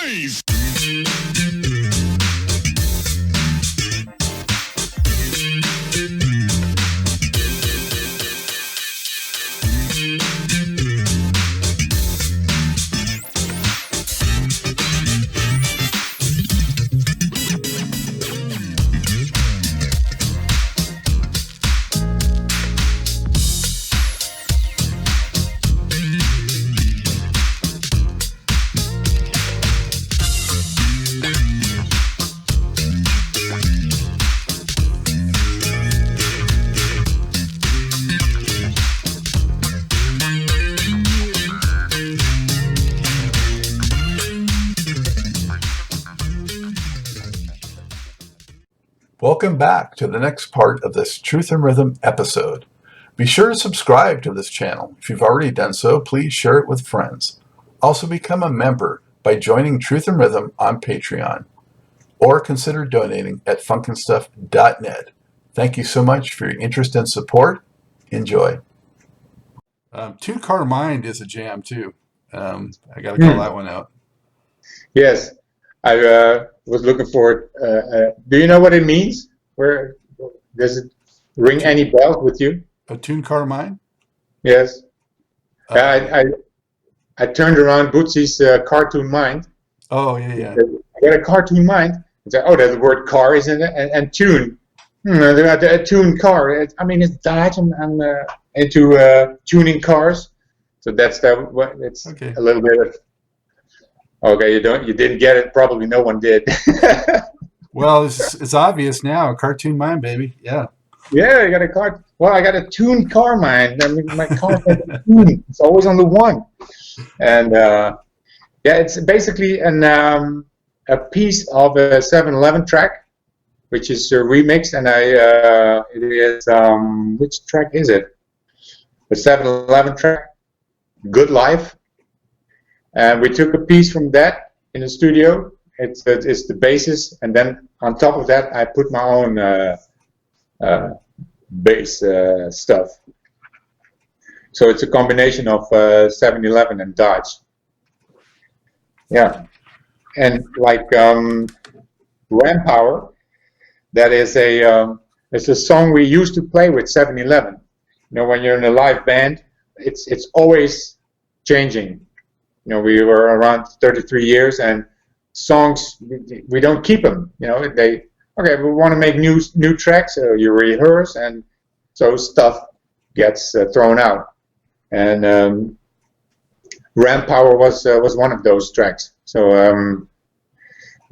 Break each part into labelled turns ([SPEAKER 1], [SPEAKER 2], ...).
[SPEAKER 1] noise!
[SPEAKER 2] Welcome back to the next part of this Truth and Rhythm episode. Be sure to subscribe to this channel. If you've already done so, please share it with friends. Also become a member by joining Truth and Rhythm on Patreon, or consider donating at funkandstuff.net. Thank you so much for your interest and support. Enjoy. Two Car Mind is a jam too. I got to call that one out.
[SPEAKER 3] Yes, I was looking for it. Do you know what it means? Where does it ring any bells with you?
[SPEAKER 2] A Tune Car Mind?
[SPEAKER 3] Yes. I turned around Bootsy's cartoon mind.
[SPEAKER 2] Oh yeah.
[SPEAKER 3] I got a cartoon mind. I said, oh, the word car is in it, and tune. A tuned car. It's Dutch. I'm into tuning cars, so that's that. It's okay. A little bit of. Okay, you didn't get it. Probably no one did.
[SPEAKER 2] Well, it's obvious now. Cartoon mind, baby. Yeah.
[SPEAKER 3] Yeah, I got a car. Well, I got a tuned car mind. My car it's always on the one. And it's basically a piece of a 7-Eleven track, which is a remix, and it is which track is it? The 7-Eleven track, Good Life. And we took a piece from that in the studio. It's the basis, and then on top of that, I put my own bass stuff. So it's a combination of 7-Eleven and Dodge. Yeah, and like Ram Power, that is it's a song we used to play with 7-Eleven. When you're in a live band, it's always changing. We were around 33 years, and songs we don't keep them. We want to make new tracks. So you rehearse, and so stuff gets thrown out. And Ram Power was one of those tracks. So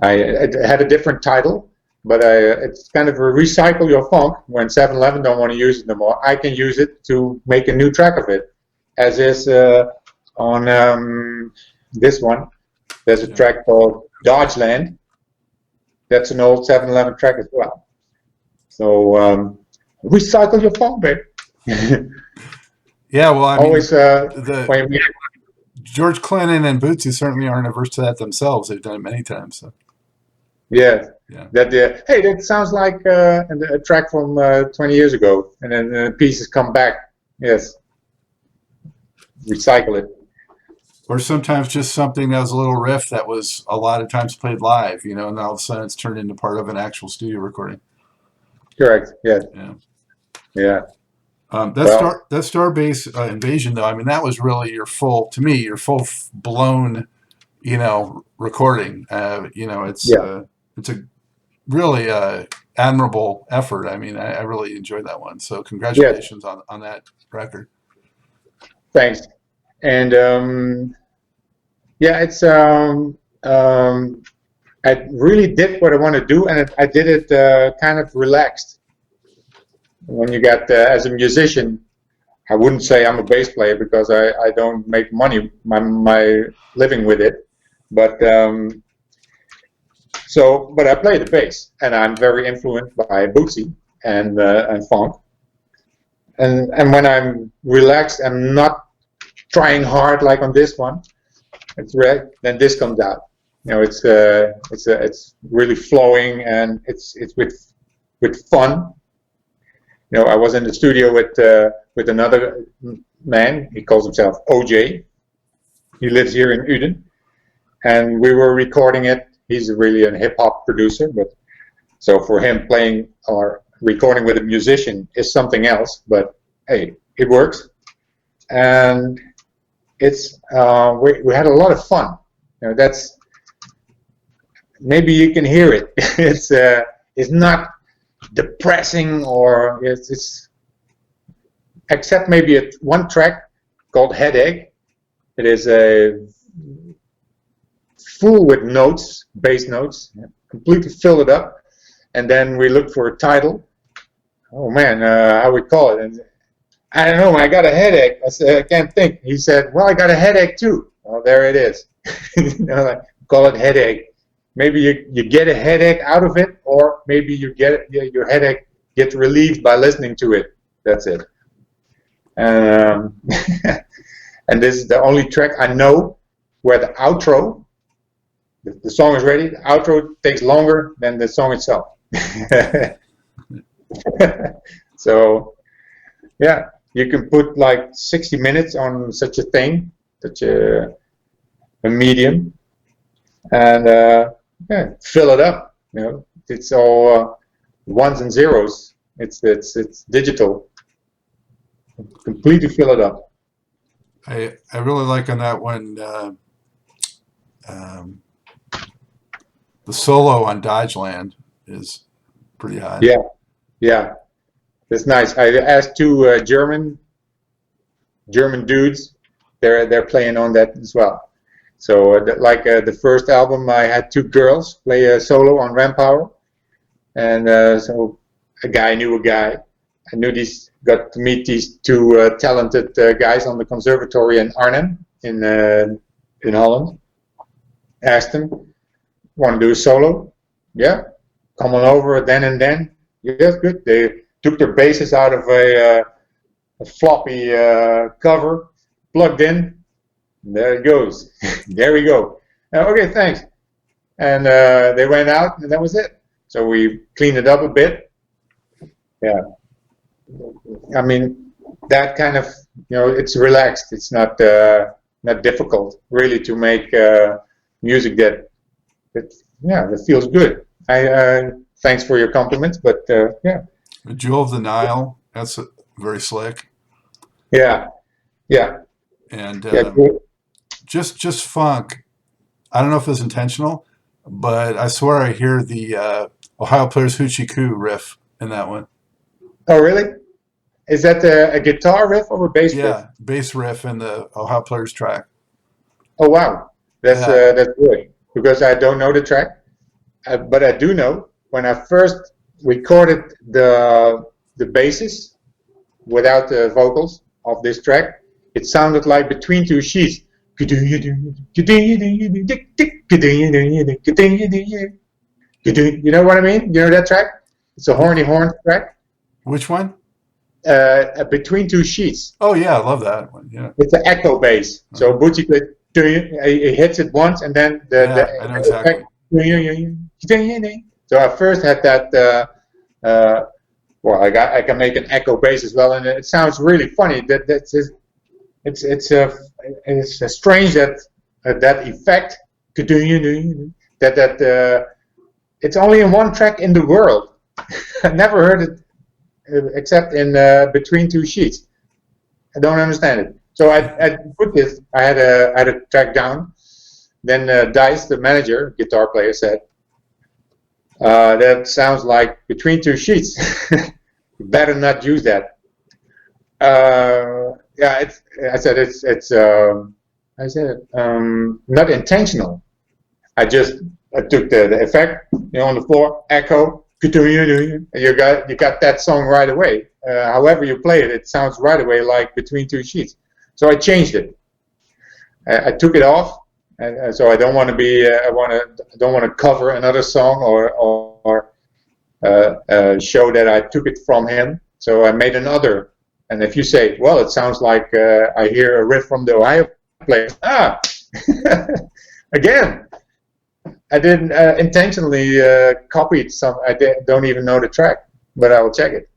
[SPEAKER 3] it had a different title, but it's kind of a recycle your funk. When 7-Eleven don't want to use it no more, I can use it to make a new track of it, as is. On this one, there's a track called Dodgeland. That's an old 7-Eleven track as well. So recycle your funk, babe.
[SPEAKER 2] Yeah, well,
[SPEAKER 3] always
[SPEAKER 2] George Clinton and Bootsy certainly aren't averse to that themselves. They've done it many times. So.
[SPEAKER 3] Yeah. That sounds like a track from 20 years ago, and then the pieces come back. Yes. Recycle it.
[SPEAKER 2] Or sometimes just something that was a little riff that was a lot of times played live, and all of a sudden it's turned into part of an actual studio recording.
[SPEAKER 3] Correct. Yeah. Yeah.
[SPEAKER 2] That Starbase Invasion, though, that was really your full blown, recording. It's a really admirable effort. I really enjoyed that one. So congratulations on that record.
[SPEAKER 3] Thanks. And it's I really did what I want to do, and I did it kind of relaxed. When you got as a musician, I wouldn't say I'm a bass player because I don't make money my living with it, but I play the bass, and I'm very influenced by Bootsy and funk. And when I'm relaxed and not trying hard like on this one, then this comes out. It's really flowing, and it's with fun. I was in the studio with another man. He calls himself OJ. He lives here in Whedon, and we were recording it. He's really a hip hop producer, but so for him playing or recording with a musician is something else. But hey, it works, and it's we had a lot of fun. That's maybe you can hear it. It's not depressing or it's except maybe one track called Headache. It is full with notes, bass notes, completely fill it up, and then we look for a title. Oh man, how we call it? And I don't know. I got a headache. I said I can't think. He said, "Well, I got a headache too." Well, there it is. Like, call it Headache. Maybe you get a headache out of it, or maybe you get your headache gets relieved by listening to it. That's it. And this is the only track I know where the outro, the song is ready, the outro takes longer than the song itself. So, yeah, you can put like 60 minutes on such a thing, such a medium, and fill it up. It's all ones and zeros. It's digital. Completely fill it up.
[SPEAKER 2] I really like on that one the solo on Dodgeland is pretty high.
[SPEAKER 3] Yeah, that's nice. I asked two German dudes. They're playing on that as well. So the first album, I had two girls play a solo on Rampower, and so a guy knew a guy. I got to meet these two talented guys on the conservatory in Arnhem in Holland. Asked them, want to do a solo? Yeah, come on over then and then. Yes, good. They took their basses out of a floppy cover, plugged in. There it goes. There we go. Okay, thanks. And they went out, and that was it. So we cleaned it up a bit. Yeah. I mean, that kind of, it's relaxed. It's not difficult, really, to make music that feels good. Thanks for your compliments, but yeah.
[SPEAKER 2] Jewel of the Nile, that's very slick.
[SPEAKER 3] Yeah.
[SPEAKER 2] And
[SPEAKER 3] Cool.
[SPEAKER 2] just funk. I don't know if it's intentional, but I swear I hear the Ohio Players Hoochie Coo riff in that one.
[SPEAKER 3] Oh, really? Is that a guitar riff or a bass riff?
[SPEAKER 2] Yeah, bass riff in the Ohio Players track.
[SPEAKER 3] Oh, wow. That's good, because I don't know the track, but I do know when I first recorded the basses without the vocals of this track, it sounded like Between Two Sheets. You know what I mean? You know that track? It's a horny horn track.
[SPEAKER 2] Which one?
[SPEAKER 3] Between Two Sheets.
[SPEAKER 2] Oh yeah, I love that one. Yeah.
[SPEAKER 3] It's an echo bass. So Bootsy he hits it once, and then
[SPEAKER 2] I know exactly.
[SPEAKER 3] So I first had that. Well, I can make an echo bass as well, and it sounds really funny. It's strange that effect. That it's only in one track in the world. I never heard it except in Between Two Sheets. I don't understand it. So I put this. I had a track down. Then Dice, the manager, guitar player, said, "That sounds like Between Two Sheets. You better not use that." Yeah, I said it's not intentional. I took the effect, on the floor, echo. You got that song right away. However you play it, it sounds right away like Between Two Sheets. So I changed it. I took it off, and so I don't want to be. I don't want to cover another song or show that I took it from him. So I made another. And if you say, well, it sounds like I hear a riff from the Ohio players. Again. I didn't intentionally copied some. Don't even know the track, but I will check it.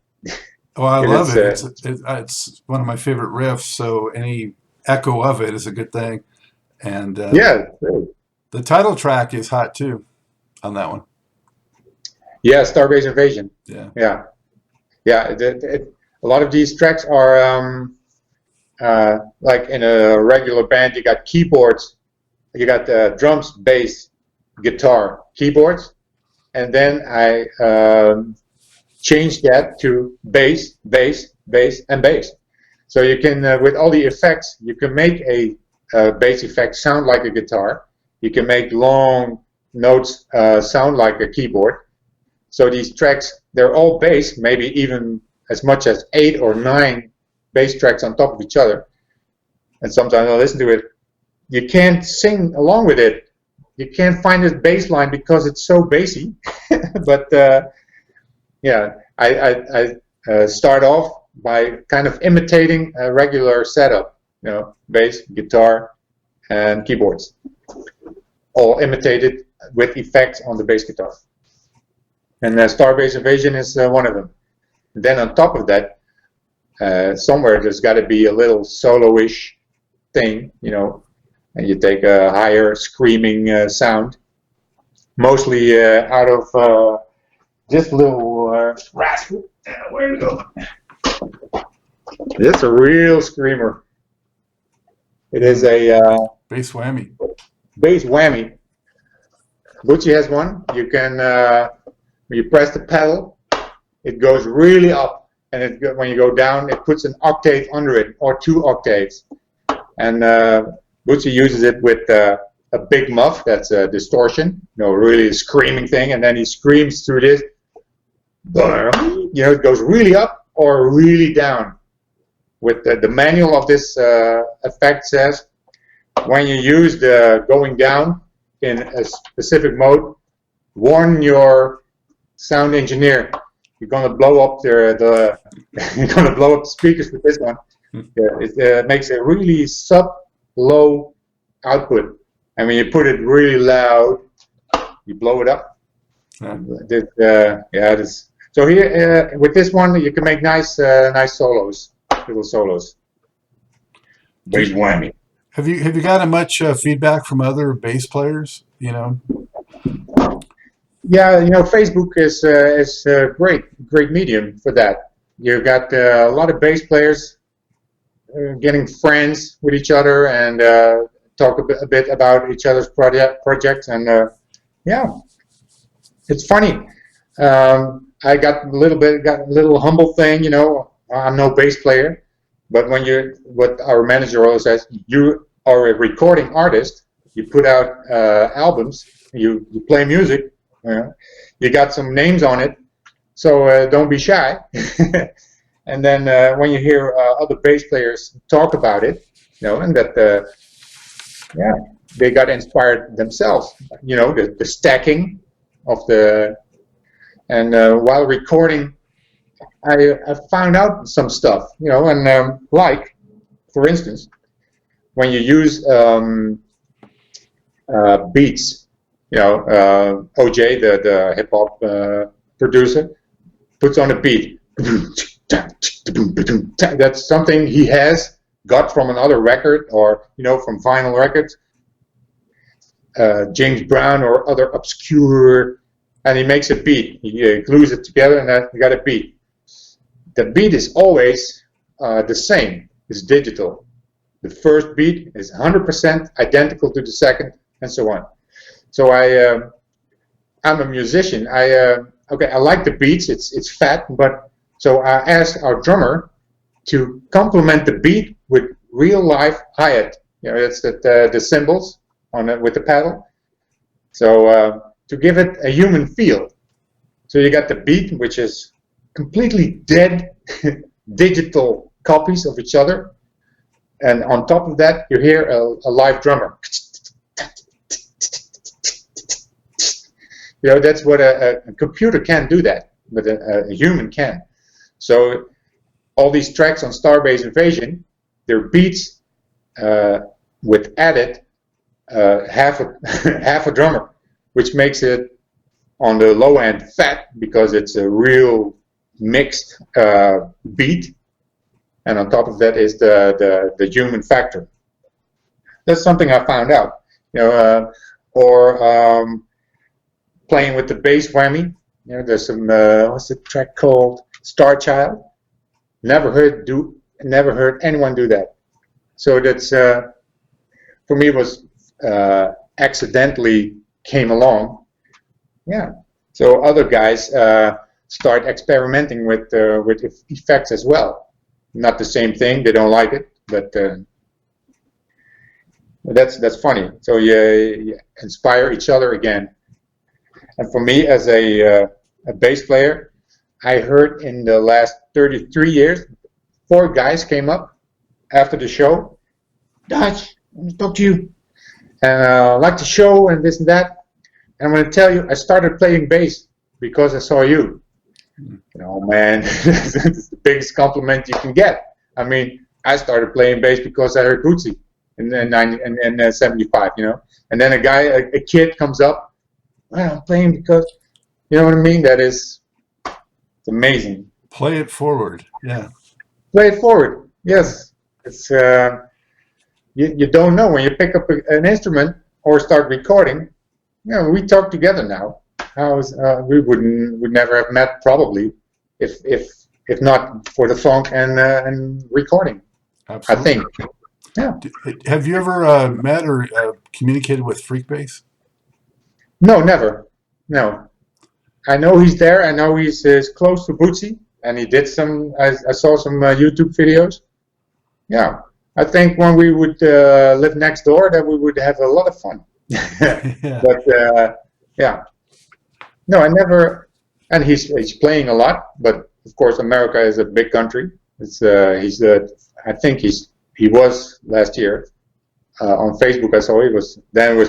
[SPEAKER 2] Oh, I love it. It's one of my favorite riffs. So any echo of it is a good thing. And
[SPEAKER 3] yeah, true.
[SPEAKER 2] The title track is hot too on that one.
[SPEAKER 3] Yeah, Starbase Invasion.
[SPEAKER 2] Yeah.
[SPEAKER 3] Yeah, yeah. A lot of these tracks are like in a regular band. You got keyboards, you got drums, bass, guitar, keyboards, and then I changed that to bass, bass, bass, and bass. So you can, with all the effects, you can make a bass effect sound like a guitar. You can make long notes sound like a keyboard. So these tracks, they're all bass, maybe even as much as 8 or 9 bass tracks on top of each other. And sometimes I listen to it, you can't sing along with it. You can't find this bass line because it's so bassy. But yeah, I start off by kind of imitating a regular setup, you know, bass, guitar, and keyboards, all imitated with effects on the bass guitar. And Starbase Invasion is one of them. And then on top of that, somewhere there's got to be a little solo-ish thing, you know, and you take a higher screaming sound, mostly out of this little rascal. Where to go? It's a real screamer. It is a
[SPEAKER 2] Bass whammy.
[SPEAKER 3] bass whammy. Bootsy has one. You can, when you press the pedal, it goes really up, and when you go down, it puts an octave under it, or 2 octaves. And Bootsy uses it with a big muff, that's a distortion, you know, really a screaming thing, and then he screams through this. You know, it goes really up or really down. With the manual of this effect says, when you use the going down in a specific mode, warn your sound engineer. You're gonna blow up the you're gonna blow up the speakers with this one. It makes a really sub-low output, and when you put it really loud, you blow it up. Yeah. So here with this one, you can make nice solos, little solos. Bass whammy.
[SPEAKER 2] Have you gotten much feedback from other bass players? You know.
[SPEAKER 3] Yeah, you know, Facebook is a great medium for that. You've got a lot of bass players getting friends with each other and talk a bit about each other's projects, and yeah, it's funny. I got a little humble thing, you know. I'm no bass player, but what our manager always says, you are a recording artist. You put out albums. You play music. You got some names on it, so don't be shy. And then when you hear other bass players talk about it, you know, and that yeah, they got inspired themselves. You know, the stacking of and while recording, I found out some stuff, you know, and like, for instance, when you use beats, you know, OJ, the hip hop producer, puts on a beat. That's something he has got from another record, or, you know, from vinyl records, James Brown or other obscure, and he makes a beat. He glues it together, and you got a beat. The beat is always the same. It's digital. The first beat is 100% identical to the second, and so on. So I'm a musician. Okay, I like the beats. It's fat, but so I asked our drummer to complement the beat with real life hi-hat. You know, it's the cymbals on it with the pedal. So to give it a human feel. So you got the beat, which is completely dead digital copies of each other, and on top of that you hear a live drummer. You know, that's what a computer can't do that, but a human can. So all these tracks on Starbase Invasion, they're beats with added half a drummer, which makes it on the low end fat because it's a real mixed beat, and on top of that is the human factor. That's something I found out. You know, or playing with the bass whammy. You know, there's some what's the track called? Star Child. Never heard anyone do that. So that's for me was accidentally came along. Yeah. So other guys start experimenting with effects as well. Not the same thing. They don't like it, but that's funny. So you inspire each other again. And for me, as a bass player, I heard in the last 33 years, 4 guys came up after the show. Dutch, I want to talk to you. And I like the show and this and that. And I'm going to tell you, I started playing bass because I saw you. You know, man, it's the biggest compliment you can get. I mean, I started playing bass because I heard Bootsy in 75, you know. And then a kid comes up, well, I'm playing because, you know what I mean? It's amazing.
[SPEAKER 2] Play it forward. Yeah.
[SPEAKER 3] Play it forward. Yes. It's you don't know when you pick up an instrument or start recording. You know, we talk together now. We would never have met probably if not for the funk and recording.
[SPEAKER 2] Absolutely.
[SPEAKER 3] I think. Yeah.
[SPEAKER 2] Have you ever met or communicated with Freakbass?
[SPEAKER 3] No, never. No. I know he's there. I know he's close to Bootsy, and he did some. I saw some YouTube videos. Yeah. I think when we would live next door, that we would have a lot of fun.
[SPEAKER 2] Yeah.
[SPEAKER 3] But yeah. No, I never. And he's playing a lot, but of course America is a big country. It's I think he was last year on Facebook. I saw he was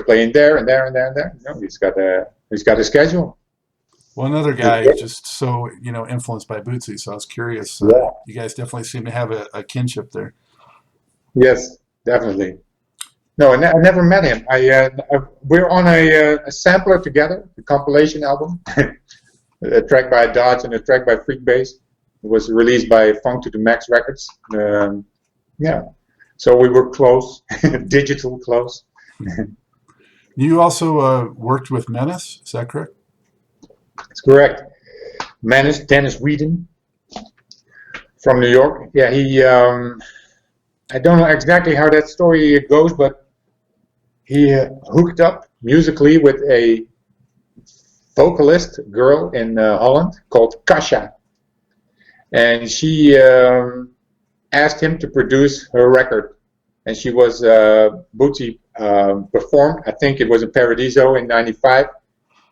[SPEAKER 3] playing there and there and there and there. You know, he's got a schedule.
[SPEAKER 2] One other guy just so influenced by Bootsy, so I was curious.
[SPEAKER 3] Yeah.
[SPEAKER 2] You guys definitely seem to have a kinship there.
[SPEAKER 3] Yes, definitely. No, I never met him. We're on a sampler together, a compilation album, a track by Dodge and a track by Freakbass. It was released by Funk to the Max Records. Yeah, so we were close, digital close.
[SPEAKER 2] You also worked with Menace, is that correct?
[SPEAKER 3] That's correct. Menace, Dennis Whedon from New York. Yeah, he. I don't know exactly how that story goes, but he hooked up musically with a vocalist girl in Holland called Kasia, and she asked him to produce her record, and she was Bootsy performed. I think it was in Paradiso in '95,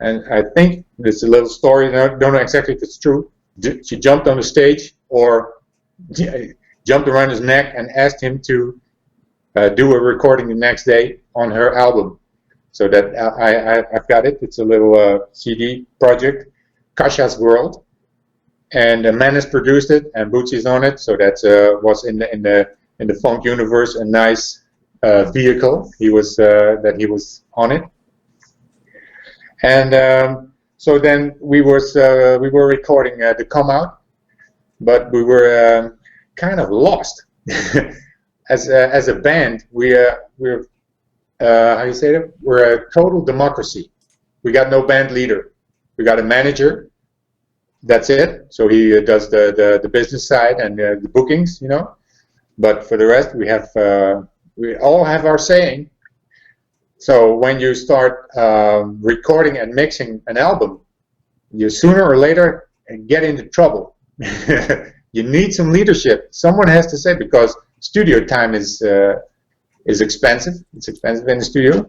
[SPEAKER 3] and I think it's a little story. I don't know exactly if it's true. She jumped on the stage or jumped around his neck and asked him to do a recording the next day on her album. So that I've got it. It's a little CD project, Kasia's World, and Menace produced it, and Bootsy's on it. So that was in the funk universe a nice vehicle. He was on it, and so then we were recording the Come Out, but we were kind of lost. As a band, we're how you say it? We're a total democracy. We got no band leader. We got a manager. That's it. So he does the business side and the bookings, you know. But for the rest, we all have our saying. So when you start recording and mixing an album, you sooner or later get into trouble. You need some leadership. Someone has to say, because studio time is expensive. It's expensive in the studio,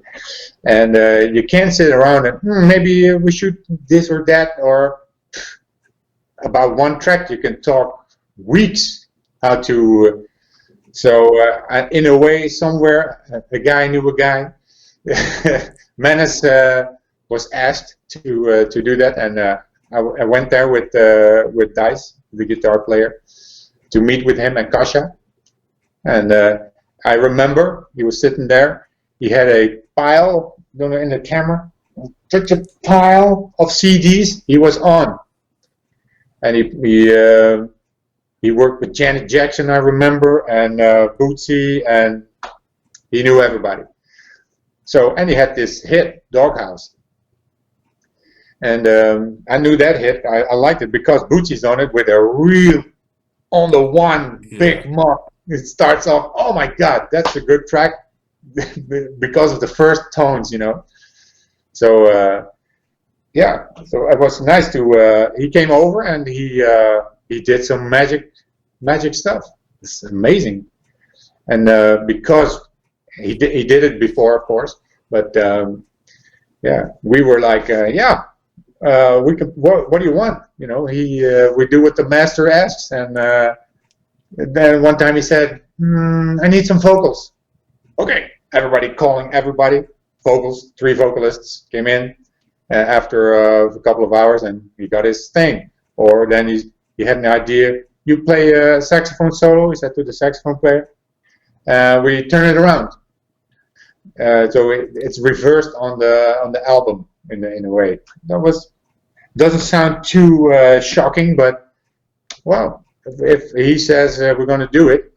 [SPEAKER 3] and you can't sit around and maybe we should this or that, or about one track you can talk weeks how to. So in a way, somewhere a guy knew a guy. Menace was asked to do that, and I went there with Dice, the guitar player, to meet with him and Kasia. And I remember he was sitting there. He had a pile, don't know, in the camera, such a pile of CDs he was on. And he worked with Janet Jackson, I remember, and Bootsy, and he knew everybody. So, and he had this hit, Doghouse. And I knew that hit. I liked it because Bootsy's on it with a real on the one big mark. It starts off, oh my God, that's a good track because of the first tones, you know. So yeah, so it was nice to. He came over and he did some magic stuff. It's amazing, and because he did it before, of course, but yeah, we were like, yeah. We could. What do you want? You know, we do what the master asks, and then one time he said, "I need some vocals." Okay, everybody calling everybody. Vocals. 3 vocalists came in after a couple of hours, and he got his thing. Or then he had an idea. You play a saxophone solo. He said to the saxophone player. We turn it around. So it's reversed on the album in a way. That doesn't sound too shocking, but well, if he says we're going to do it,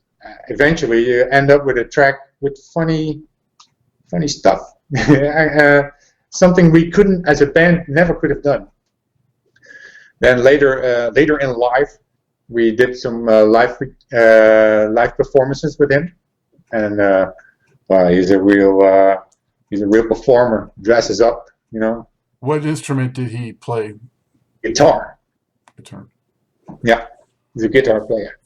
[SPEAKER 3] eventually you end up with a track with funny stuff. Something we couldn't, as a band, never could have done. Then later in life, we did some live performances with him, and he's a real performer. Dresses up, you know.
[SPEAKER 2] What instrument did he play?
[SPEAKER 3] Guitar.
[SPEAKER 2] Guitar.
[SPEAKER 3] Yeah, he's a guitar player.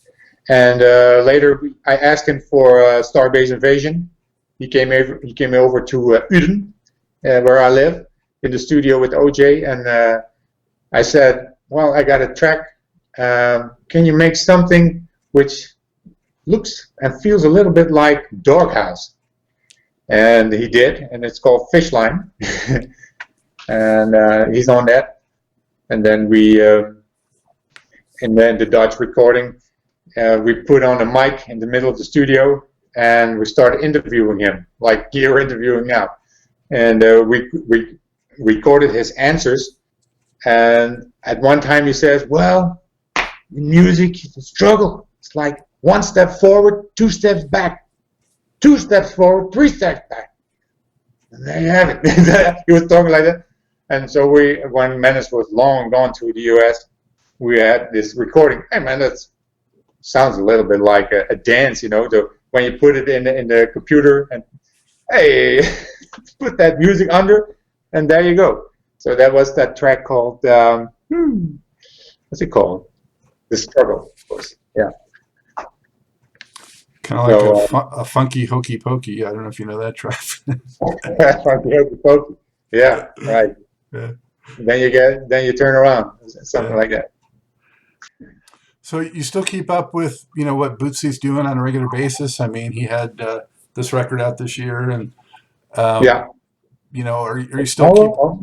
[SPEAKER 3] And later, I asked him for Starbase Invasion. He came over to Whedon, where I live, in the studio with OJ, and I said, "Well, I got a track. Can you make something which looks and feels a little bit like Doghouse?" And he did, and it's called Fishline, and he's on that. And then and then the Dutch recording, we put on a mic in the middle of the studio, and we started interviewing him, like you're interviewing now. And we recorded his answers. And at one time he says, "Well, in music, it's a struggle. It's like 1 step forward, 2 steps back, 2 steps forward, 3 steps back." And there you have it. He was talking like that. And so when Menace was long gone to the US, we had this recording. Hey man, that sounds a little bit like a dance, you know, when you put it in the computer and hey, put that music under, and there you go. So that was that track called, what's it called? The Struggle, of course. Yeah.
[SPEAKER 2] Kind of like a funky hokey pokey. I don't know if you know that track.
[SPEAKER 3] Funky hokey pokey. Yeah, right.
[SPEAKER 2] Yeah.
[SPEAKER 3] Then you turn around, something like that.
[SPEAKER 2] So you still keep up with what Bootsy's doing on a regular basis? I mean, he had this record out this year, and
[SPEAKER 3] yeah.
[SPEAKER 2] Are you still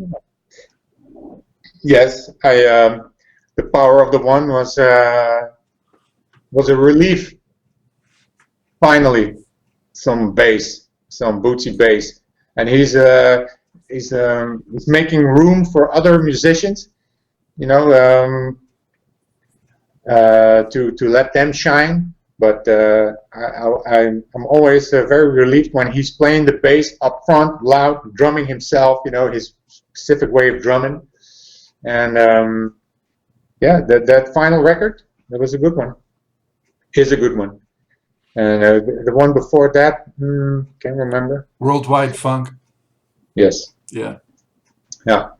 [SPEAKER 3] Yes, the Power of the One was a relief. Finally, some bass, some Bootsy bass, and he's making room for other musicians, to let them shine. But I'm always very relieved when he's playing the bass up front, loud, drumming himself, his specific way of drumming. And yeah, that final record, that was a good one. Is a good one. And the one before that, can't remember.
[SPEAKER 2] Worldwide Funk.
[SPEAKER 3] Yes.
[SPEAKER 2] Yeah.
[SPEAKER 3] Yeah.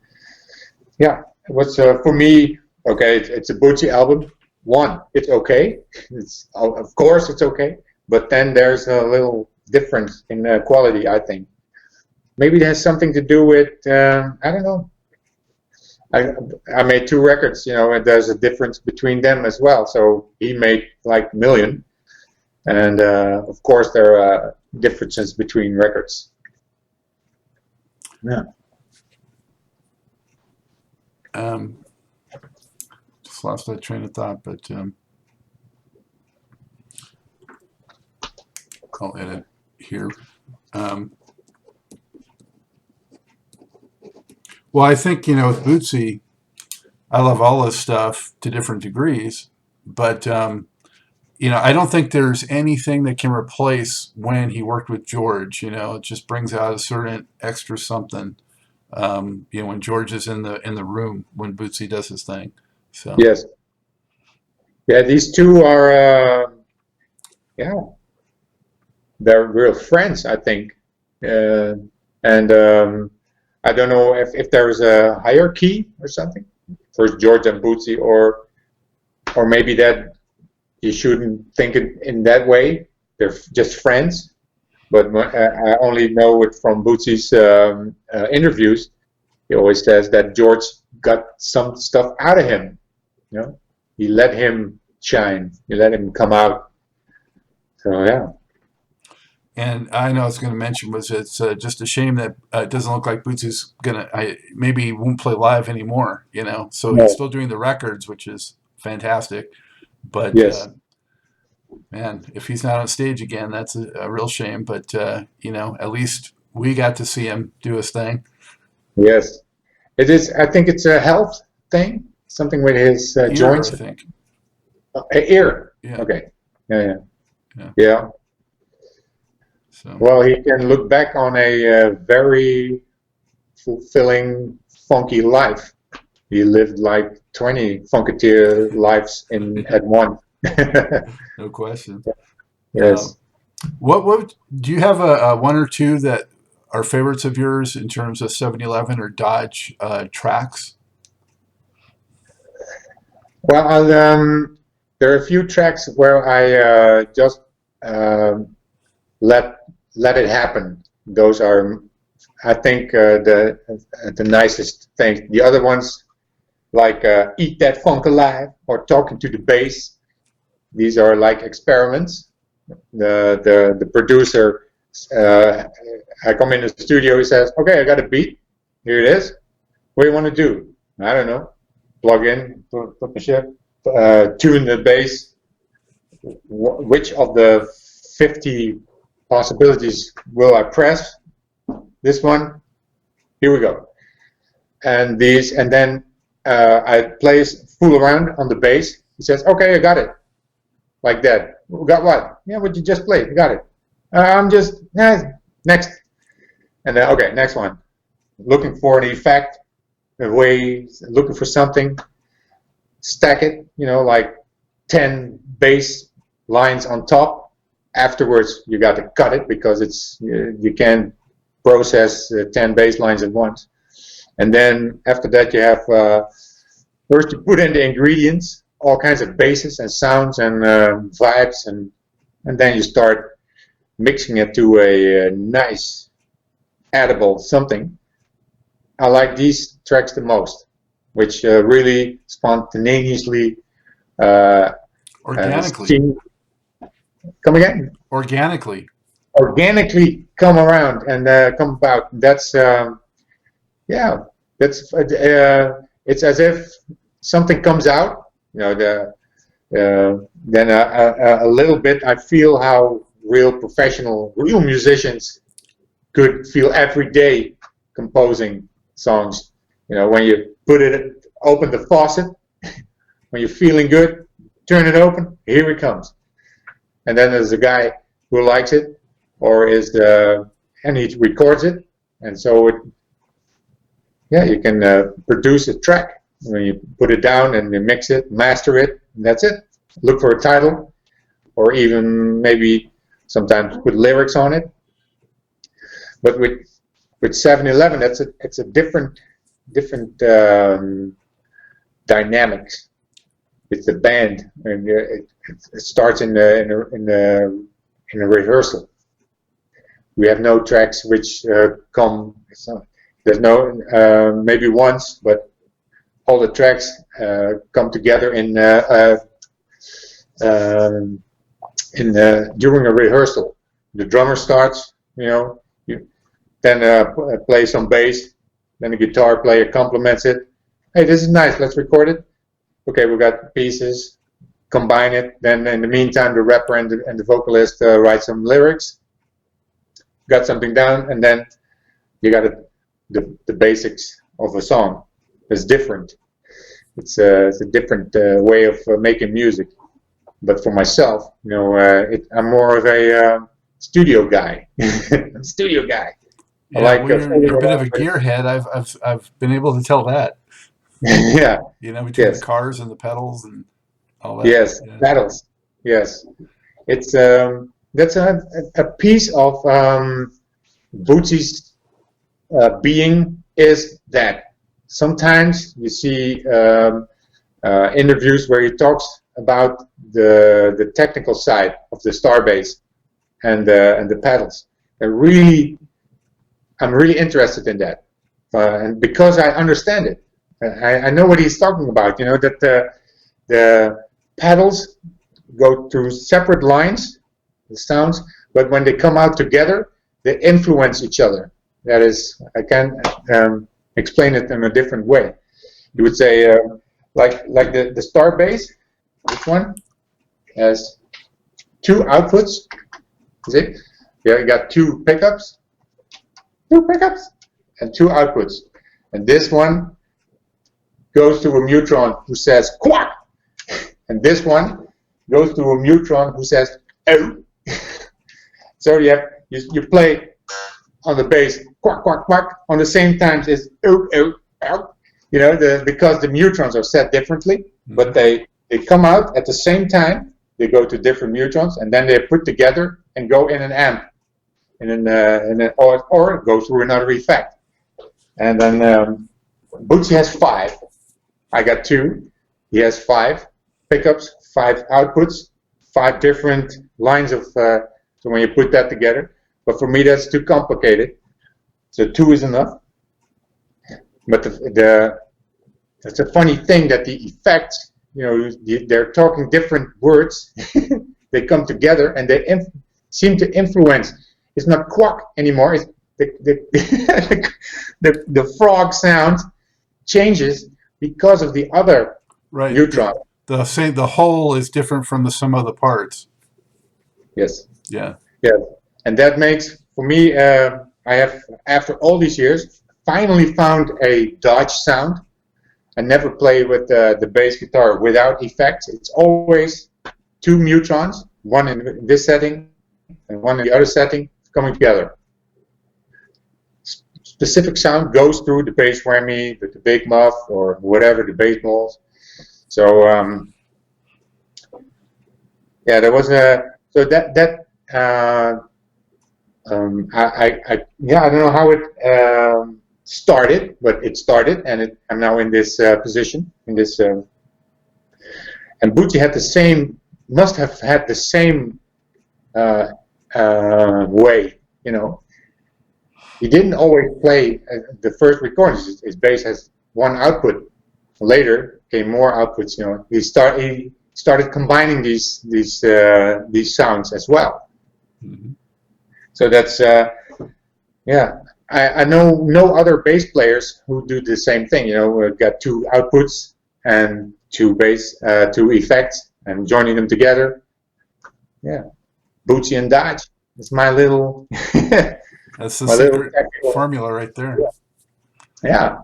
[SPEAKER 3] Yeah. It was for me. Okay, it's a Bootsy album. One, it's okay. Of course it's okay. But then there's a little difference in quality, I think. Maybe it has something to do with I don't know. I made 2 records, and there's a difference between them as well. So he made like 1 million. And of course there are differences between records. Yeah.
[SPEAKER 2] Just lost that train of thought, but I'll edit here. Well, I think, with Bootsy, I love all this stuff to different degrees, but I don't think there's anything that can replace when he worked with George. It just brings out a certain extra something. When George is in the room when Bootsy does his thing. So
[SPEAKER 3] Yes. Yeah, these two are, yeah, they're real friends, I think. And I don't know if there's a hierarchy or something for George and Bootsy, or maybe that you shouldn't think it in that way. They're just friends. But I only know it from Bootsy's interviews. He always says that George got some stuff out of him. He let him shine. He let him come out. So yeah.
[SPEAKER 2] And I know I was going to mention was it's just a shame that it doesn't look like Bootsy's maybe he won't play live anymore. So he's
[SPEAKER 3] No.
[SPEAKER 2] still doing the records, which is fantastic. But
[SPEAKER 3] Yes.
[SPEAKER 2] man, if he's not on stage again, that's a real shame. But at least we got to see him do his thing.
[SPEAKER 3] Yes. It is. I think it's a health thing. Something with his joints.
[SPEAKER 2] I think.
[SPEAKER 3] Ear.
[SPEAKER 2] Yeah.
[SPEAKER 3] Okay. Yeah.
[SPEAKER 2] Yeah.
[SPEAKER 3] Yeah.
[SPEAKER 2] So.
[SPEAKER 3] Well, he can look back on a very fulfilling, funky life. He lived like 20 funketeer lives at one.
[SPEAKER 2] No question.
[SPEAKER 3] Yes.
[SPEAKER 2] What do you have a one or two that are favorites of yours in terms of 7-Eleven or Dodge tracks?
[SPEAKER 3] Well, there are a few tracks where I just let it happen. Those are, I think, the nicest things. The other ones, like Eat That Funk Alive or Talking to the Bass, these are like experiments. The producer, I come in the studio, he says, okay, I got a beat, here it is. What do you want to do? I don't know. Plug in, put the shit, tune the bass. Which of the 50 possibilities will I press? This one, here we go. And then I fool around on the bass. He says, okay, I got it. Like that. Got what? Yeah, what you just played. I got it. I'm just, next. And then, okay, next one. Looking for an effect, looking for something. Stack it, like 10 bass lines on top. Afterwards, you got to cut it because you can't process 10 bass lines at once. And then after that, you have first you put in the ingredients, all kinds of basses and sounds and vibes, and then you start mixing it to a nice, edible something. I like these tracks the most, which really spontaneously.
[SPEAKER 2] Organically.
[SPEAKER 3] Come again?
[SPEAKER 2] Organically
[SPEAKER 3] come around and come about. That's it's as if something comes out. Then a little bit I feel how real musicians could feel every day composing songs. When you open the faucet, when you're feeling good, turn it open, here it comes. And then there's a guy who likes it, and he records it, and so you can produce a track. When you put it down and you mix it, master it, and that's it. Look for a title, or even maybe sometimes put lyrics on it. But with 7-Eleven, it's a different dynamics. It's the band, and it starts in a rehearsal. We have no tracks which come. There's no maybe once, but all the tracks come together during a rehearsal. The drummer starts, then play some bass, then the guitar player complements it. Hey, this is nice. Let's record it. Okay, we got pieces. Combine it. Then in the meantime, the rapper and the vocalist write some lyrics. Got something down, and then you got the basics of a song. It's different. It's a different way of making music. But for myself, I'm more of a studio guy. Studio guy.
[SPEAKER 2] Yeah,
[SPEAKER 3] I like
[SPEAKER 2] you're a bit of a
[SPEAKER 3] with-
[SPEAKER 2] gearhead. I've been able to tell that.
[SPEAKER 3] yeah,
[SPEAKER 2] Between the
[SPEAKER 3] yes,
[SPEAKER 2] cars and the pedals and all that.
[SPEAKER 3] yes,
[SPEAKER 2] Yeah.
[SPEAKER 3] pedals. Yes, it's that's a piece of Bootsy's being is that sometimes you see interviews where he talks about the technical side of the Starbase and the pedals. I'm really interested in that, and because I understand it, I know what he's talking about. That the pedals go through separate lines, the sounds, but when they come out together, they influence each other. That is, I can explain it in a different way. You would say, like the Starbase, this one has two outputs. Is it? Yeah, you got two pickups, and two outputs. And this one goes to a neutron who says quack, and this one goes to a neutron who says oh. So you play on the bass quack quack quack on the same time as oh oh oh. Because the neutrons are set differently, but they come out at the same time. They go to different neutrons, and then they're put together and go in an amp, or it goes through another effect. And then Bootsy has 5. I got 2. He has 5 pickups, 5 outputs, 5 different lines of. So when you put that together, but for me that's too complicated. So 2 is enough. But it's a funny thing that the effects, they're talking different words. They come together and they seem to influence. It's not quack anymore. It's the frog sound changes because of the other
[SPEAKER 2] Right.
[SPEAKER 3] neutron.
[SPEAKER 2] The whole is different from the sum of the parts.
[SPEAKER 3] Yes.
[SPEAKER 2] Yeah.
[SPEAKER 3] Yes. And that makes, for me, I have, after all these years, finally found a Dodge sound. I never play with the bass guitar without effects. It's always 2 neutrons, one in this setting and one in the other setting, coming together. Specific sound goes through the bass whammy, the big muff, or whatever the bass balls. So yeah, there was a I don't know how it started, but it started, and I'm now in this position in this. And Bootsy had must have had the same way, He didn't always play the first recordings. His bass has one output. Later came more outputs. He started combining these sounds as well.
[SPEAKER 2] Mm-hmm.
[SPEAKER 3] So that's I know no other bass players who do the same thing. We've got 2 outputs and 2 effects and joining them together. Yeah, Bootsy and Dodge. It's my little.
[SPEAKER 2] That's the secret formula right there.
[SPEAKER 3] Yeah.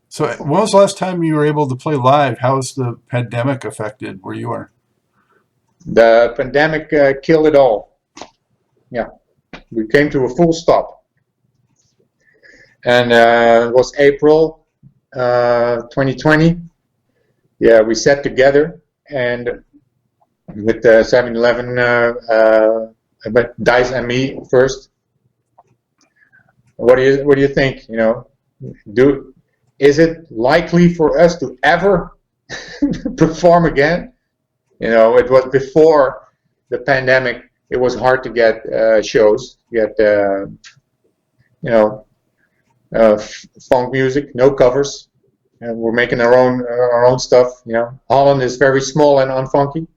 [SPEAKER 2] So when was the last time you were able to play live? How has the pandemic affected where you are?
[SPEAKER 3] The pandemic killed it all. Yeah. We came to a full stop. And it was April 2020. Yeah, we sat together and with 7-Eleven, but Dice and me first. What do you think? Is it likely for us to ever perform again? It was before the pandemic. It was hard to get shows, get funk music, no covers, and we're making our own stuff. Holland is very small and unfunky.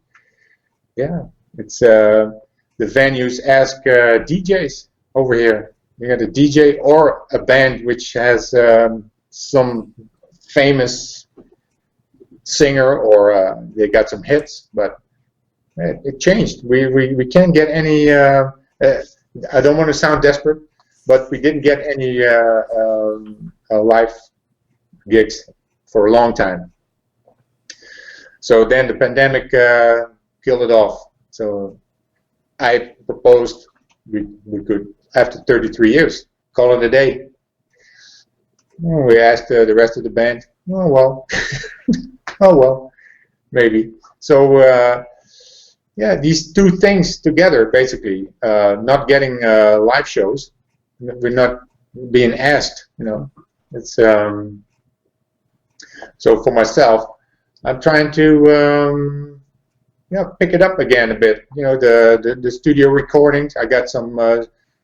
[SPEAKER 3] Yeah, it's the venues ask DJs over here. You got a DJ or a band which has some famous singer, or they got some hits, but it changed. We can't get any. I don't want to sound desperate, but we didn't get any live gigs for a long time. So then the pandemic killed it off. So I proposed we could, after 33 years, call it a day. We asked the rest of the band, oh well, oh well, maybe. So yeah, these two things together, basically, not getting live shows, we're not being asked, you know. It's so for myself, I'm trying to pick it up again a bit. You know, the studio recordings. I got some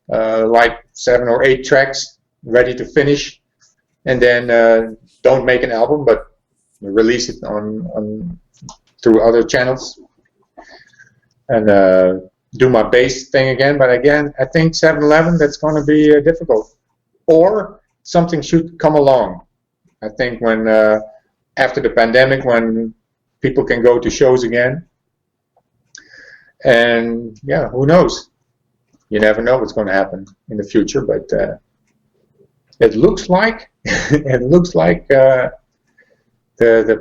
[SPEAKER 3] like 7 or 8 tracks ready to finish, and then don't make an album, but release it on through other channels, and do my bass thing again. But again, I think 7-Eleven, that's going to be difficult, or something should come along. I think when after the pandemic, when people can go to shows again, and yeah, who knows? You never know what's going to happen in the future, but it looks like it looks like the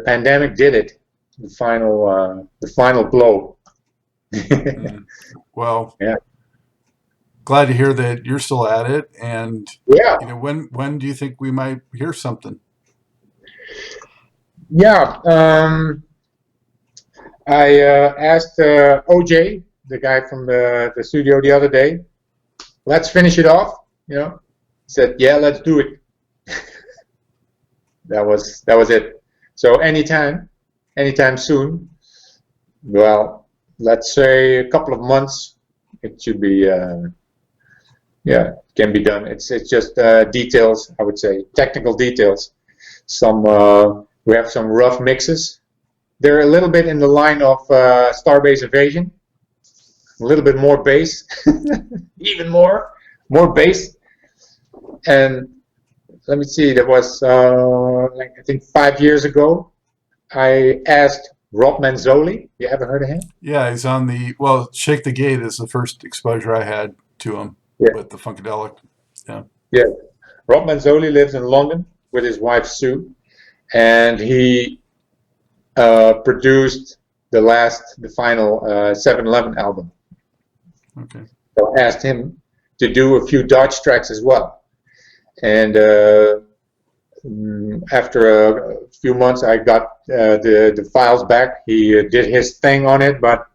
[SPEAKER 3] pandemic did it. The final blow.
[SPEAKER 2] Well,
[SPEAKER 3] yeah.
[SPEAKER 2] Glad to hear that you're still at it. And
[SPEAKER 3] Yeah.
[SPEAKER 2] you know, when do you think we might hear something?
[SPEAKER 3] Yeah. I asked OJ, the guy from the studio, the other day, let's finish it off. You know, he said, yeah, let's do it. that was it. So anytime soon. Well, let's say a couple of months, it should be. Yeah, can be done. It's just details, I would say, technical details. Some we have some rough mixes. They're a little bit in the line of Starbase Invasion. A little bit more bass, even more bass. And let me see, that was like I think 5 years ago. I asked Rob Manzoli. You ever heard of him?
[SPEAKER 2] Yeah, he's on the Shake the Gate is the first exposure I had to him with the Funkadelic. Yeah.
[SPEAKER 3] Yeah. Rob Manzoli lives in London with his wife Sue, and he produced the final 7-Eleven album.
[SPEAKER 2] Okay.
[SPEAKER 3] So I asked him to do a few Dodge tracks as well. And after a few months, I got the files back. He did his thing on it, but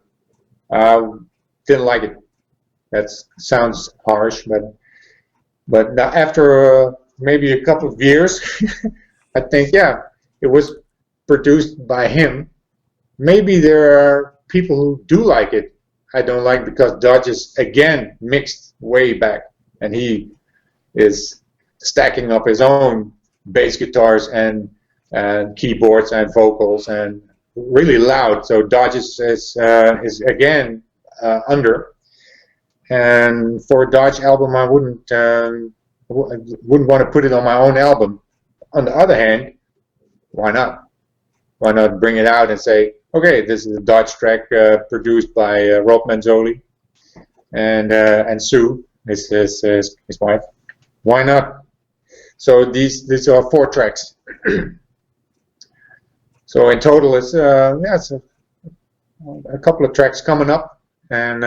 [SPEAKER 3] didn't like it. That sounds harsh, but now after maybe a couple of years, I think, yeah, it was produced by him. Maybe there are people who do like it. I don't like, because Dodge is again mixed way back, and he is stacking up his own bass guitars and keyboards and vocals, and really loud. So Dodge is again under. And for a Dodge album, I wouldn't want to put it on my own album. On the other hand, why not? Why not bring it out and say, okay, this is a Dodge track produced by Rob Manzoli and Sue, his wife. Why not? So these are 4 tracks. So in total, it's it's a couple of tracks coming up, and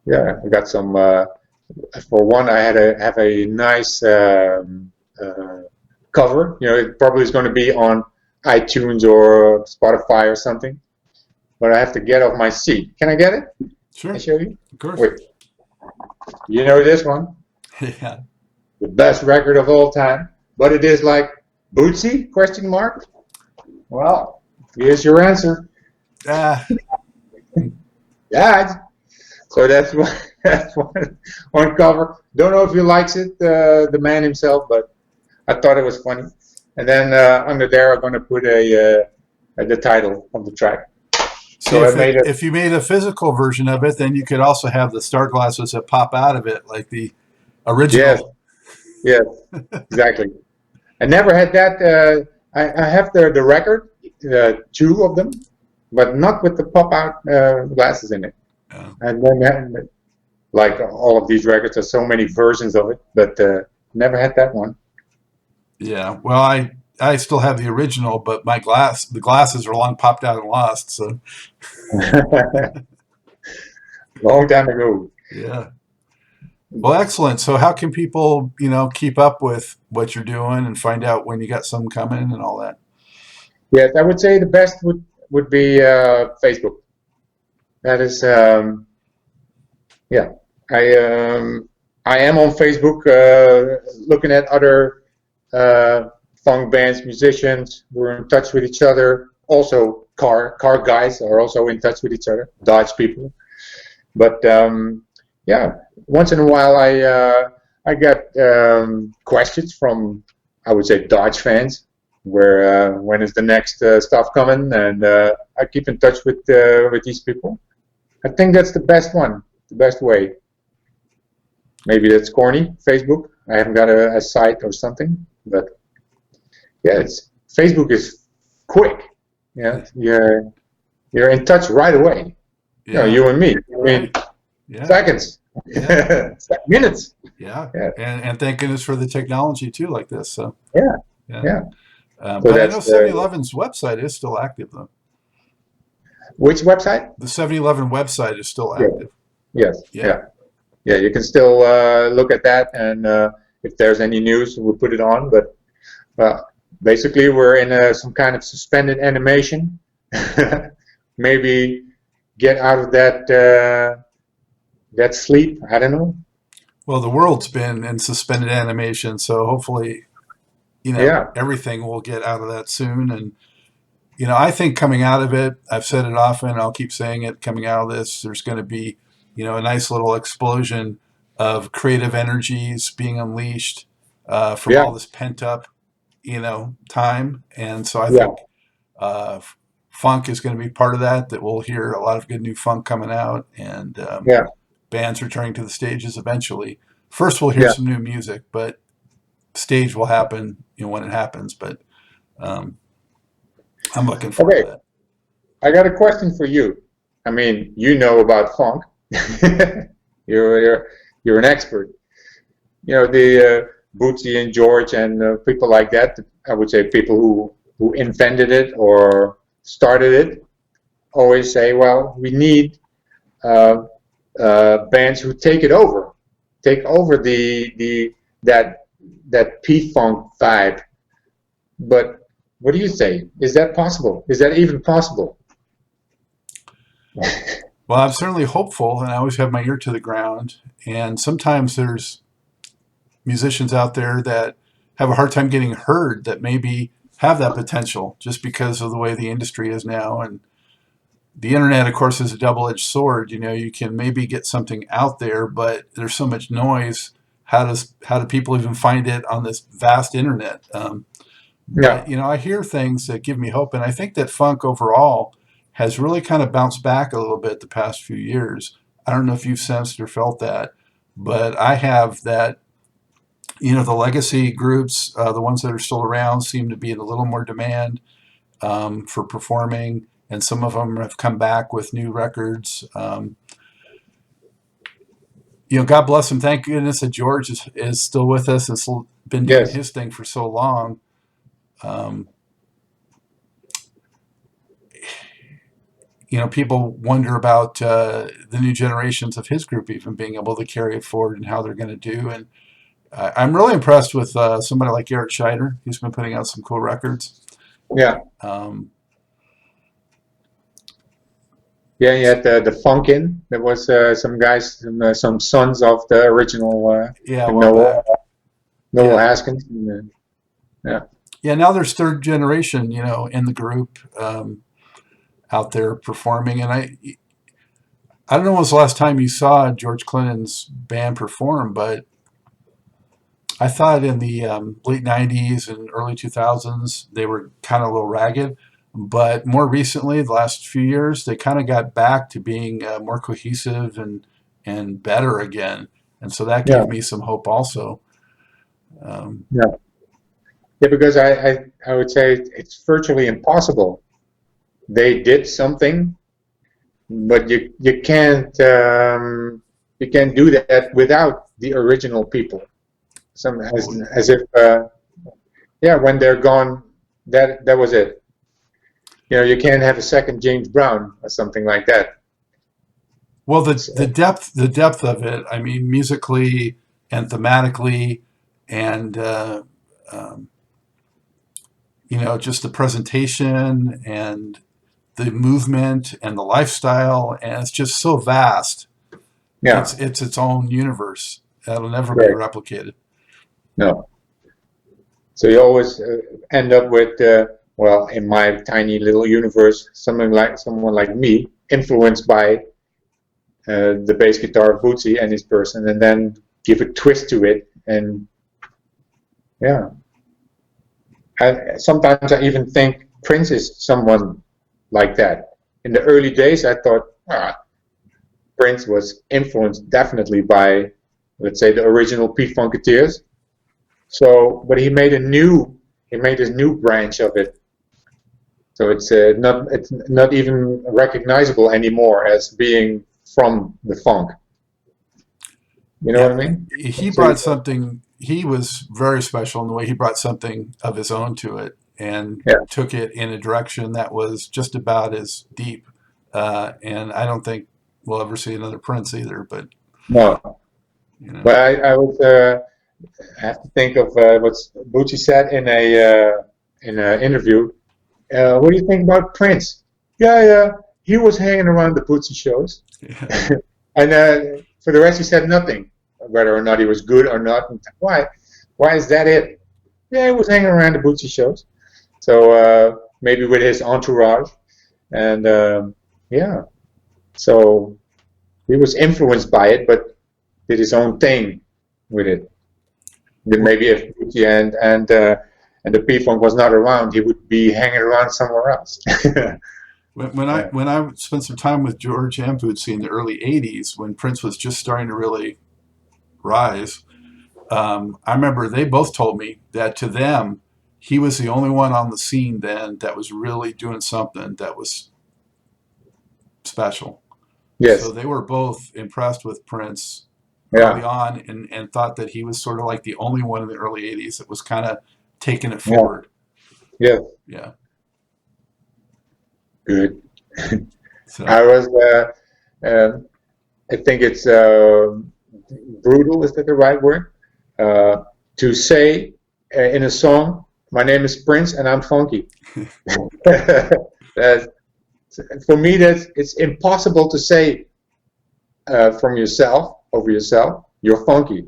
[SPEAKER 3] yeah, I got some. For one, I have a nice cover. You know, it probably is going to be on iTunes or Spotify or something, but I have to get off my seat. Can I get it?
[SPEAKER 2] Sure.
[SPEAKER 3] Can I show you?
[SPEAKER 2] Of course.
[SPEAKER 3] Wait. You know this one?
[SPEAKER 2] Yeah.
[SPEAKER 3] The best record of all time, but it is like Bootsy? Question mark. Well, here's your answer. Yeah. So that's one cover. Don't know if he likes it, the man himself, but I thought it was funny. And then under there, I'm going to put the title of the track.
[SPEAKER 2] So if you made a physical version of it, then you could also have the star glasses that pop out of it, like the original.
[SPEAKER 3] Yes, exactly. I never had that. I have the record, 2 of them, but not with the pop-out glasses in it. Yeah. And then, like all of these records, there's so many versions of it, but never had that one.
[SPEAKER 2] Yeah, well, I I still have the original, but the glasses are long popped out and lost. So
[SPEAKER 3] Long time ago.
[SPEAKER 2] yeah. Well, excellent. So how can people, keep up with what you're doing and find out when you got some coming and all that?
[SPEAKER 3] Yes, I would say the best would be Facebook. That is, yeah. I am on Facebook, looking at other funk bands, musicians. We're in touch with each other. Also, car guys are also in touch with each other. Dodge people. But yeah, once in a while I get questions from, I would say, Dodge fans, where when is the next stuff coming, and I keep in touch with these people. I think that's the best one, the best way. Maybe that's corny, Facebook. I haven't got a site or something, but yeah, Facebook is quick. Yeah, you're in touch right away. You know,
[SPEAKER 2] Yeah.
[SPEAKER 3] you and me. I mean,
[SPEAKER 2] Yeah.
[SPEAKER 3] seconds,
[SPEAKER 2] Yeah.
[SPEAKER 3] minutes.
[SPEAKER 2] Yeah.
[SPEAKER 3] Yeah,
[SPEAKER 2] And thank goodness for the technology too, like this. So
[SPEAKER 3] yeah,
[SPEAKER 2] yeah.
[SPEAKER 3] yeah. So
[SPEAKER 2] But I know
[SPEAKER 3] that's
[SPEAKER 2] 7-Eleven's website is still active though.
[SPEAKER 3] which website?
[SPEAKER 2] The 7-Eleven website is still
[SPEAKER 3] Yeah.
[SPEAKER 2] active.
[SPEAKER 3] Yes.
[SPEAKER 2] Yeah.
[SPEAKER 3] Yeah. You can still look at that, and if there's any news, we'll put it on. But basically, we're in some kind of suspended animation. Maybe get out of that sleep. I don't know.
[SPEAKER 2] Well, the world's been in suspended animation, so hopefully,
[SPEAKER 3] Yeah.
[SPEAKER 2] everything will get out of that soon. And I think coming out of it, I've said it often, I'll keep saying it, coming out of this, there's going to be, a nice little explosion of creative energies being unleashed from
[SPEAKER 3] Yeah.
[SPEAKER 2] all this pent up, time. And so I
[SPEAKER 3] Yeah.
[SPEAKER 2] think funk is going to be part of that we'll hear a lot of good new funk coming out, and
[SPEAKER 3] Yeah.
[SPEAKER 2] bands returning to the stages eventually. First, we'll hear
[SPEAKER 3] Yeah.
[SPEAKER 2] some new music, but stage will happen, when it happens. But um, I'm looking forward
[SPEAKER 3] Okay.
[SPEAKER 2] to that.
[SPEAKER 3] I got a question for you. I mean, you know about funk. You're an expert. You know the Bootsy and George and people like that. I would say people who invented it or started it always say, well, we need bands who take over that P-Funk vibe. But what do you say? Is that possible? Is that even possible?
[SPEAKER 2] Well, I'm certainly hopeful, and I always have my ear to the ground. And sometimes there's musicians out there that have a hard time getting heard that maybe have that potential just because of the way the industry is now. And the internet, of course, is a double-edged sword. You can maybe get something out there, but there's so much noise. How do people even find it on this vast internet?
[SPEAKER 3] Yeah.
[SPEAKER 2] But I hear things that give me hope, and I think that funk overall has really kind of bounced back a little bit the past few years. I don't know if you've sensed or felt that, but I have that. The legacy groups, the ones that are still around, seem to be in a little more demand for performing, and some of them have come back with new records. God bless him. Thank goodness that George is still with us. Has been doing
[SPEAKER 3] Yes.
[SPEAKER 2] his thing for so long. Um, people wonder about the new generations of his group even being able to carry it forward and how they're going to do. And I'm really impressed with somebody like Eric Scheider, who's been putting out some cool records.
[SPEAKER 3] Yeah.
[SPEAKER 2] Um,
[SPEAKER 3] Yeah, you had the Funkin. There was some guys, some sons of the original
[SPEAKER 2] yeah, a while
[SPEAKER 3] Noel,
[SPEAKER 2] back.
[SPEAKER 3] Noel
[SPEAKER 2] Yeah.
[SPEAKER 3] Haskins. And, yeah.
[SPEAKER 2] Yeah, now there's third generation, in the group out there performing. And I don't know when was the last time you saw George Clinton's band perform, but I thought in the late 90s and early 2000s, they were kind of a little ragged. But more recently, the last few years, they kind of got back to being more cohesive and better again. And so that
[SPEAKER 3] Yeah.
[SPEAKER 2] gave me some hope also. Um,
[SPEAKER 3] Yeah. Yeah, because I would say it's virtually impossible. They did something, but you can't do that without the original people. Some as if yeah, when they're gone, that was it. You know, you can't have a second James Brown or something like that.
[SPEAKER 2] Well, the depth of it. I mean, musically and thematically, and um, just the presentation and the movement and the lifestyle, and it's just so vast.
[SPEAKER 3] Yeah,
[SPEAKER 2] It's its own universe that'll never be
[SPEAKER 3] right.
[SPEAKER 2] replicated.
[SPEAKER 3] No. So you always end up with, well, in my tiny little universe, someone like me, influenced by the bass guitar of Bootsy and his person, and then give a twist to it. And yeah, sometimes I even think Prince is someone like that. In the early days, I thought Prince was influenced definitely by, let's say, the original P-Funketeers. So, but he made this new branch of it. So it's not even recognizable anymore as being from the funk. You know what I mean?
[SPEAKER 2] He brought something. He was very special in the way he brought something of his own to it and took it in a direction that was just about as deep. And I don't think we'll ever see another Prince either. But
[SPEAKER 3] no. But I have to think of what Bootsy said in an interview. What do you think about Prince? Yeah, he was hanging around the Bootsy shows, and for the rest he said nothing, whether or not he was good or not. Why? Why is that it? Yeah, he was hanging around the Bootsy shows, so maybe with his entourage, and yeah, so he was influenced by it, but did his own thing with it. Then maybe if Bootsy and the P-Funk was not around, he would be hanging around somewhere else.
[SPEAKER 2] When I spent some time with George and Bootsy in the early '80s, when Prince was just starting to really rise, I remember they both told me that to them, he was the only one on the scene then that was really doing something that was special.
[SPEAKER 3] Yes.
[SPEAKER 2] So they were both impressed with Prince
[SPEAKER 3] Yeah.
[SPEAKER 2] early on and thought that he was sort of like the only one in the early '80s that was kind of taking it forward.
[SPEAKER 3] Yeah.
[SPEAKER 2] Yeah.
[SPEAKER 3] Good.
[SPEAKER 2] So
[SPEAKER 3] I was, I think it's brutal, is that the right word? To say in a song, my name is Prince and I'm funky. For me, it's impossible to say from yourself, over yourself, you're funky.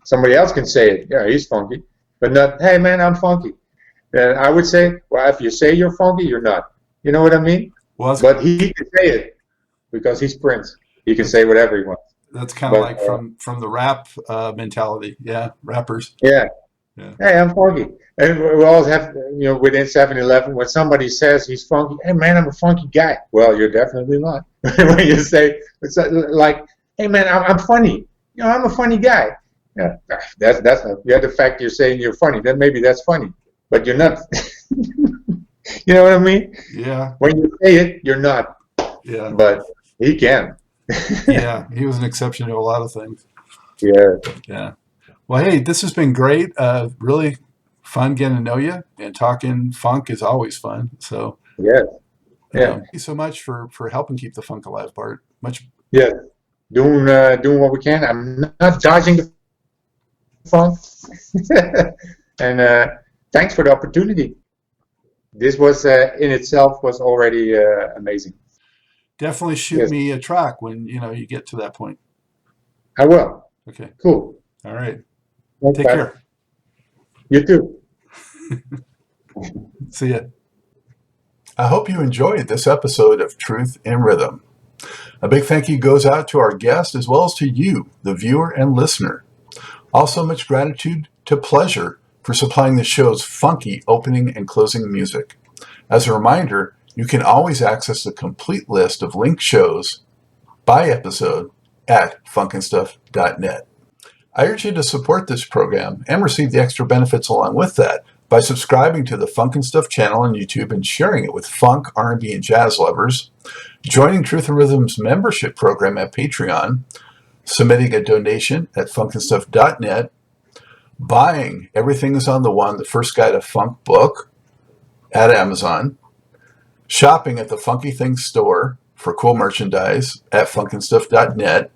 [SPEAKER 3] Somebody else can say it, yeah, he's funky, but not, hey man, I'm funky. And I would say, well, if you say you're funky, you're not. You know what I mean?
[SPEAKER 2] well,
[SPEAKER 3] But he can say it because he's Prince. He can say whatever he wants.
[SPEAKER 2] that's kind of like from the rap mentality. Yeah, rappers.
[SPEAKER 3] Yeah.
[SPEAKER 2] Yeah.
[SPEAKER 3] Hey, I'm funky. And we always have, within 7-Eleven, when somebody says he's funky, hey man, I'm a funky guy. Well, you're definitely not. When you say, it's like, hey man, I'm funny. I'm a funny guy. Yeah, that's not, the fact you're saying you're funny, then maybe that's funny. But you're not. You know what I mean?
[SPEAKER 2] Yeah.
[SPEAKER 3] When you say it, you're not.
[SPEAKER 2] Yeah.
[SPEAKER 3] But he can.
[SPEAKER 2] Yeah, he was an exception to a lot of things.
[SPEAKER 3] Yeah.
[SPEAKER 2] Yeah. Well, hey, this has been great. Really fun getting to know you, and talking funk is always fun. So,
[SPEAKER 3] Yes. Yeah.
[SPEAKER 2] thank you so much for helping keep the funk alive, Bart. Much.
[SPEAKER 3] Yeah. Doing what we can. I'm not dodging the funk. And thanks for the opportunity. This was in itself was already amazing.
[SPEAKER 2] Definitely shoot me a track when you get to that point.
[SPEAKER 3] I will.
[SPEAKER 2] Okay.
[SPEAKER 3] Cool.
[SPEAKER 2] All right.
[SPEAKER 3] Thanks,
[SPEAKER 2] Take
[SPEAKER 3] Pat.
[SPEAKER 2] care.
[SPEAKER 3] You too.
[SPEAKER 2] See ya. I hope you enjoyed this episode of Truth in Rhythm. A big thank you goes out to our guest as well as to you, the viewer and listener. Also, much gratitude to Pleasure for supplying the show's funky opening and closing music. As a reminder, you can always access the complete list of linked shows by episode at funkandstuff.net. I urge you to support this program and receive the extra benefits along with that by subscribing to the Funk and Stuff channel on YouTube and sharing it with funk, R&B, and jazz lovers, joining Truth and Rhythm's membership program at Patreon, submitting a donation at funkandstuff.net, buying Everything is on the One, the First Guide to Funk book, at Amazon, shopping at the Funky Things store for cool merchandise at funkandstuff.net,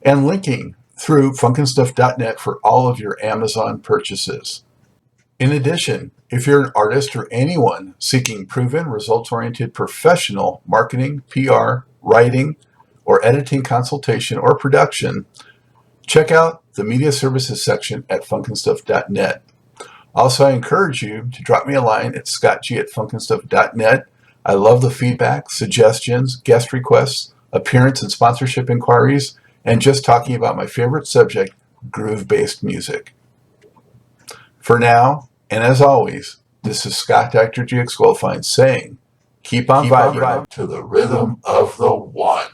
[SPEAKER 2] and linking through funkandstuff.net for all of your Amazon purchases. In addition, if you're an artist or anyone seeking proven, results-oriented professional marketing, PR, writing, or editing consultation or production, check out the media services section at funkandstuff.net. Also, I encourage you to drop me a line at scottg@funkandstuff.net. I love the feedback, suggestions, guest requests, appearance and sponsorship inquiries, and just talking about my favorite subject, groove-based music. For now, and as always, this is Scott Dr. GX Goldfine saying, keep on vibing to the rhythm of the one.